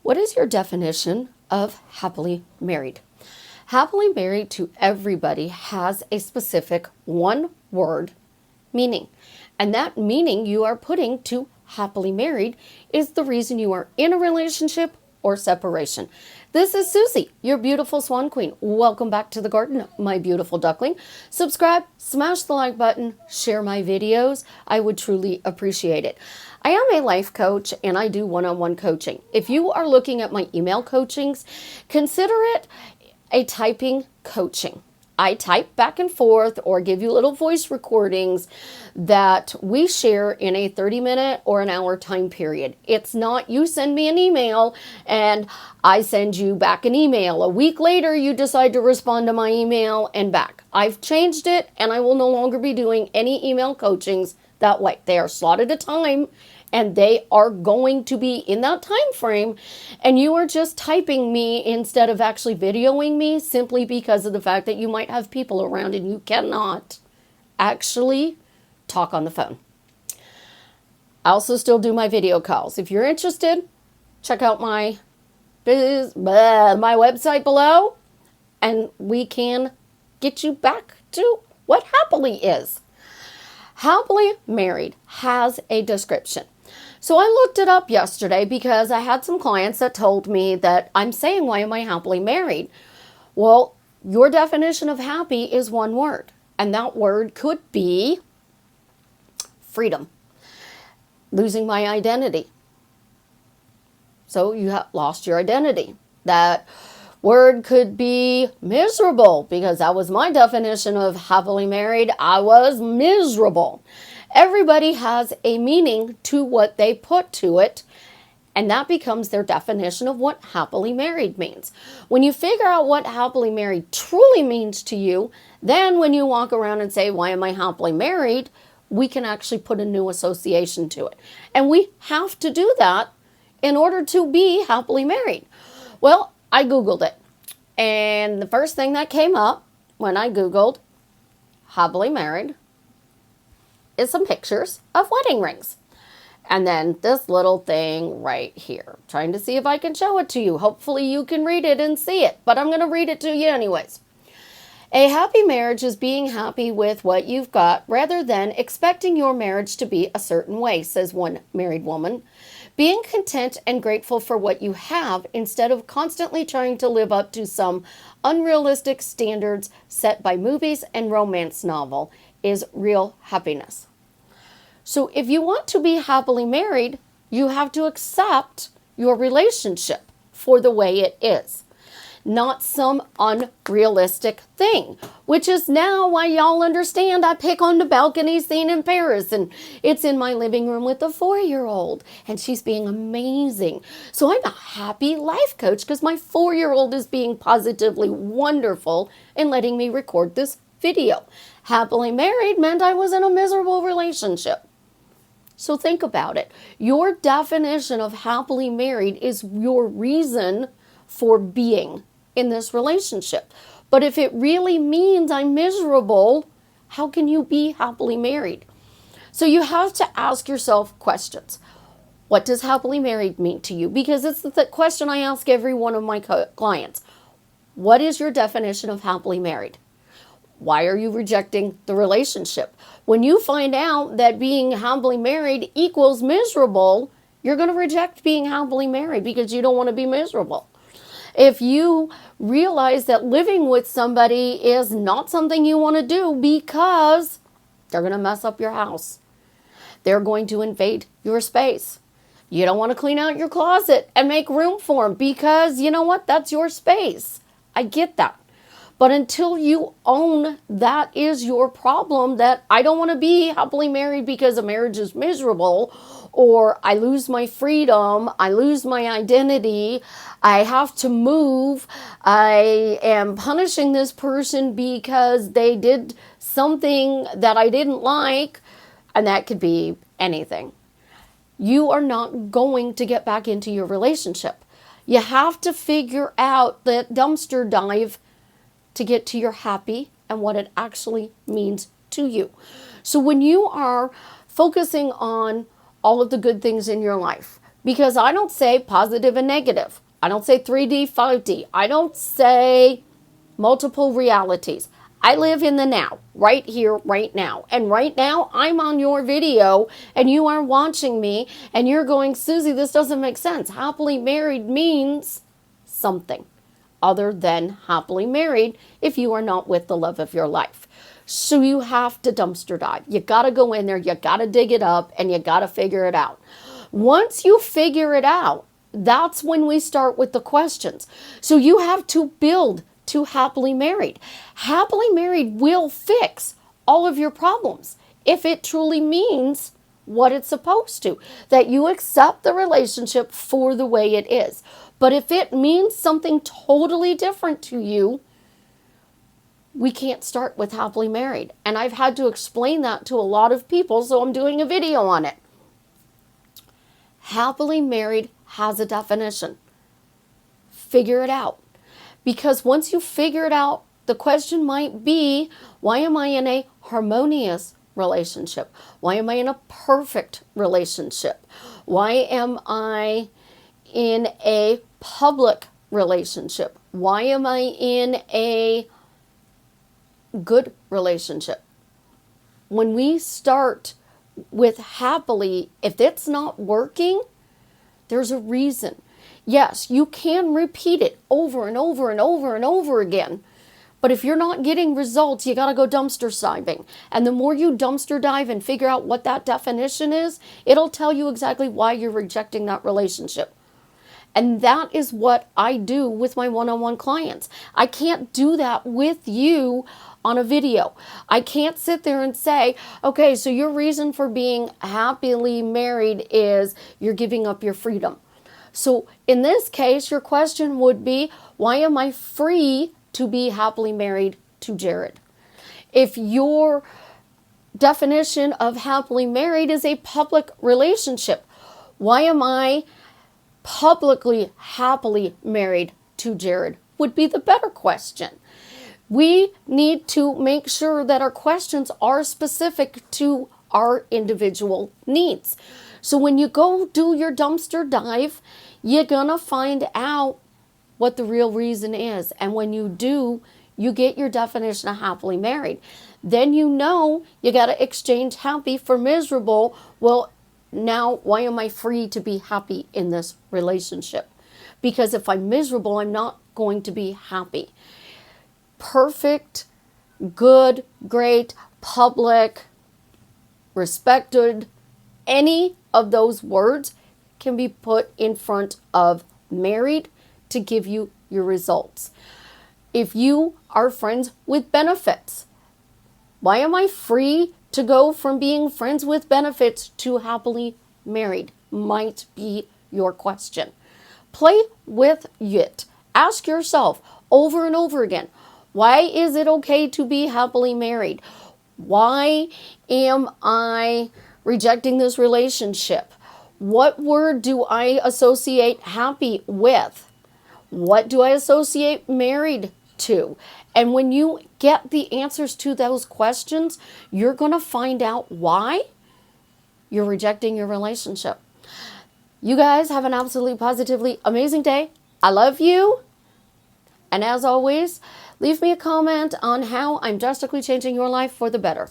What is your definition of happily married? Happily married to everybody has a specific one word meaning. And that meaning you are putting to happily married is the reason you are in a relationship or separation. This is Susie, your beautiful swan queen. Welcome back to the garden, my beautiful duckling. Subscribe, smash the like button, share my videos. I would truly appreciate it. I am a life coach and I do one-on-one coaching. If you are looking at my email coachings, consider it a typing coaching. I type back and forth or give you little voice recordings that we share in a 30-minute or an hour time period. It's not you send me an email and I send you back an email. A week later, you decide to respond to my email and back. I've changed it and I will no longer be doing any email coachings that way. They are slotted a time and they are going to be in that time frame, and you are just typing me instead of actually videoing me simply because of the fact that you might have people around and you cannot actually talk on the phone. I also still do my video calls. If you're interested, check out my website below and we can get you back to what happily is. Happily married has a description. So I looked it up yesterday because I had some clients that told me that I'm saying, why am I happily married? Well, your definition of happy is one word, and that word could be freedom, losing my identity. So you have lost your identity. That word could be miserable, because that was my definition of happily married. I was miserable. Everybody has a meaning to what they put to it, and that becomes their definition of what happily married means. When you figure out what happily married truly means to you, then when you walk around and say, why am I happily married? We can actually put a new association to it. And we have to do that in order to be happily married. Well, I Googled it. And the first thing that came up when I Googled happily married is some pictures of wedding rings. And then this little thing right here. Trying to see if I can show it to you. Hopefully you can read it and see it. But I'm going to read it to you anyways. A happy marriage is being happy with what you've got rather than expecting your marriage to be a certain way, says one married woman. Being content and grateful for what you have instead of constantly trying to live up to some unrealistic standards set by movies and romance novel is real happiness. So if you want to be happily married, you have to accept your relationship for the way it is, not some unrealistic thing, which is now why y'all understand I pick on the balcony scene in Paris, and it's in my living room with a 4-year-old, and she's being amazing. So I'm a happy life coach because my 4-year-old is being positively wonderful and letting me record this video. Happily married meant I was in a miserable relationship. So think about it. Your definition of happily married is your reason for being in this relationship. But if it really means I'm miserable, how can you be happily married? So you have to ask yourself questions. What does happily married mean to you? Because it's the question I ask every one of my clients. What is your definition of happily married? Why are you rejecting the relationship? When you find out that being happily married equals miserable, you're going to reject being happily married because you don't want to be miserable. If you realize that living with somebody is not something you want to do because they're going to mess up your house, they're going to invade your space, you don't want to clean out your closet and make room for them because you know what? That's your space. I get that. But until you own that is your problem, that I don't want to be happily married because a marriage is miserable, or I lose my freedom, I lose my identity, I have to move, I am punishing this person because they did something that I didn't like, and that could be anything. You are not going to get back into your relationship. You have to figure out that dumpster dive to get to your happy and what it actually means to you. So when you are focusing on all of the good things in your life, Because I don't say positive and negative. I don't say 3D, 5D. I don't say multiple realities. I live in the now, right here, right now. And right now, I'm on your video and you are watching me and you're going, Susie, this doesn't make sense. Happily married means something other than happily married if you are not with the love of your life. So you have to dumpster dive. You got to go in there, you got to dig it up, and you got to figure it out. Once you figure it out, that's when we start with the questions. So you have to build to happily married. Happily married will fix all of your problems if it truly means what it's supposed to, that you accept the relationship for the way it is. But if it means something totally different to you, we can't start with happily married. And I've had to explain that to a lot of people, so I'm doing a video on it. Happily married has a definition. Figure it out. Because once you figure it out, the question might be, why am I in a harmonious relationship? Why am I in a perfect relationship? Why am I in a public relationship? Why am I in a good relationship? When we start with happily, if it's not working, there's a reason. Yes, you can repeat it over and over and over and over again. But if you're not getting results, you got to go dumpster diving. And the more you dumpster dive and figure out what that definition is, it'll tell you exactly why you're rejecting that relationship. And that is what I do with my one-on-one clients. I can't do that with you on a video. I can't sit there and say, okay, so your reason for being happily married is you're giving up your freedom. So in this case, your question would be, why am I free to be happily married to Jared? If your definition of happily married is a public relationship, why am I publicly happily married to Jared? Would be the better question. We need to make sure that our questions are specific to our individual needs. So when you go do your dumpster dive, you're gonna find out what the real reason is. And when you do, you get your definition of happily married. Then you know you gotta exchange happy for miserable. Well, now why am I free to be happy in this relationship? Because if I'm miserable, I'm not going to be happy. Perfect, good, great, public, respected, any of those words can be put in front of married to give you your results. If you are friends with benefits, why am I free to go from being friends with benefits to happily married? Might be your question. Play with it. Ask yourself over and over again, why is it okay to be happily married? Why am I rejecting this relationship? What word do I associate happy with? What do I associate married to? And when you get the answers to those questions, you're going to find out why you're rejecting your relationship. You guys have an absolutely positively amazing day. I love you. And as always, leave me a comment on how I'm drastically changing your life for the better.